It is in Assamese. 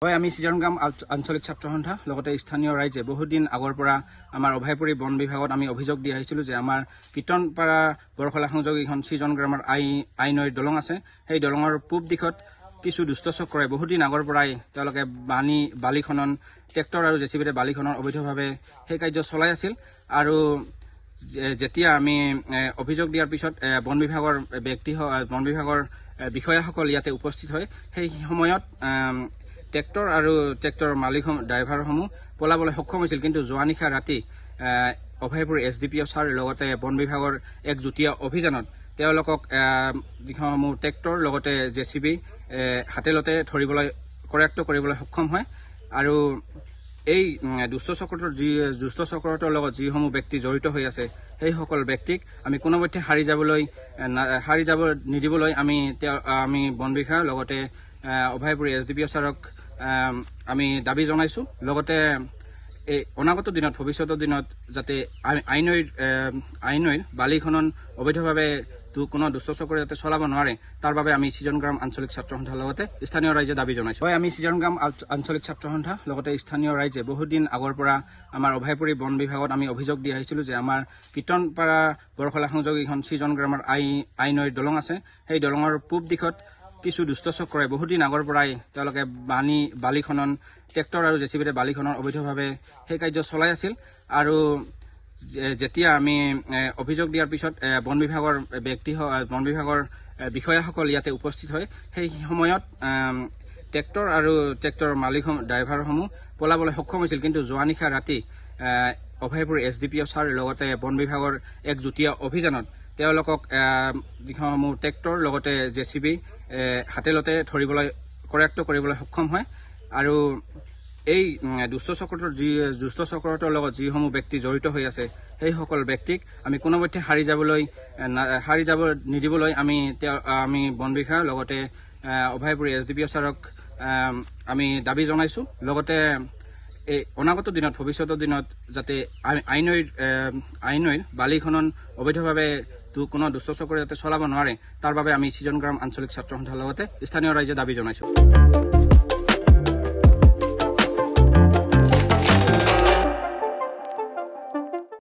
আমি সিজনগ্ৰাম আঞ্চলিক ছাত্ৰ সন্থা লগতে স্থানীয় ৰাইজে বহুদিন আগৰ পৰা আমাৰ অভয়পুৰী বন বিভাগত আমি অভিযোগ দিয়া আহিছিলো যে আমাৰ কীৰ্তনপাৰা বৰখলা সংযোগী এখন সিজনগ্ৰামৰ আইনৈৰ দলং আছে। সেই দলঙৰ পূব দিশত কিছু দুষ্ট চক্ৰই বহুদিন আগৰ পৰাই তেওঁলোকে বালি খনন ট্ৰেক্টৰ আৰু জেচিবিৰে বালি খনন অবৈধভাৱে সেই কাৰ্য চলাই আছিল। আৰু যেতিয়া আমি অভিযোগ দিয়াৰ পিছত বন বিভাগৰ বিষয়াসকল ইয়াতে উপস্থিত হয়, সেই সময়ত ট্ৰেক্টৰ আৰু ট্ৰেক্টৰৰ ড্ৰাইভাৰসমূহ পলাবলৈ সক্ষম হৈছিল। কিন্তু যোৱা নিশা ৰাতি অভয়পুৰ SDPO ছাৰ লগতে বন বিভাগৰ এক যুটীয়া অভিযানত তেওঁলোকক যিসমূহ ট্ৰেক্টৰ লগতে জেচিবি হাতেলতে কৰায়ত্ব কৰিবলৈ সক্ষম হয়। আৰু এই দুষ্ট চক্ৰটোৰ লগত যিসমূহ ব্যক্তি জড়িত হৈ আছে সেইসকল ব্যক্তিক আমি কোনোমতে হাৰি যাব নিদিবলৈ আমি বন বিভাগ লগতে অভয়পুৰী SDPO ছাৰক আমি দাবী জনাইছো। লগতে এই অনাগত দিনত ভৱিষ্যতৰ দিনত যাতে আইনৈৰ বালি খনন অবৈধভাৱে কোনো দুষ্ট চক্ৰে যাতে চলাব নোৱাৰে তাৰ বাবে আমি সিজনগ্ৰাম আঞ্চলিক ছাত্ৰ সন্থাৰ লগতে স্থানীয় ৰাইজে দাবী জনাইছো। আমি সিজনগ্ৰাম আঞ্চলিক ছাত্ৰ সন্থা লগতে স্থানীয় ৰাইজে বহুদিন আগৰ পৰা আমাৰ অভয়পুৰী বন বিভাগত আমি অভিযোগ দিয়া আহিছিলো যে আমাৰ কীৰ্তনপাৰা বৰখলা সংযোগী এখন সিজনগ্ৰামৰ আইনৈৰ দলং আছে। সেই দলঙৰ পূব দিশত কিছু দুষ্ট চক্ৰই বহুদিন আগৰ পৰাই তেওঁলোকে বালি খনন ট্ৰেক্টৰ আৰু জেচিবিৰে বালি খনন অবৈধভাৱে সেই কাৰ্য চলাই আছিল। আৰু যেতিয়া আমি অভিযোগ দিয়াৰ পিছত বন বিভাগৰ বিষয়াসকল ইয়াতে উপস্থিত হয়, সেই সময়ত ট্ৰেক্টৰ আৰু ট্ৰেক্টৰৰ ড্ৰাইভাৰসমূহ পলাবলৈ সক্ষম হৈছিল। কিন্তু যোৱা নিশা ৰাতি অভয়পুৰ SDPO ছাৰ লগতে বন বিভাগৰ এক যুটীয়া অভিযানত তেওঁলোকক যিসমূহ ট্ৰেক্টৰ লগতে জেচিবি হাতেলতে কৰায়ত্ব কৰিবলৈ সক্ষম হয়। আৰু এই দুষ্ট চক্ৰটোৰ লগত যিসমূহ ব্যক্তি জড়িত হৈ আছে সেইসকল ব্যক্তিক আমি কোনোমতে হাৰি যাব নিদিবলৈ আমি বন বিভাগ লগতে অভয়পুৰী SDPO ছাৰক আমি দাবী জনাইছো। লগতে এই অনাগত দিনত ভৱিষ্যতৰ দিনত যাতে আইনৈৰ বালি খনন অবৈধভাৱে কোনো দুষ্ট চক্ৰে যাতে চলাব নোৱাৰে তাৰ বাবে আমি সিজনগ্ৰাম আঞ্চলিক ছাত্ৰ সন্থাৰ লগতে স্থানীয় ৰাইজে দাবী জনাইছো।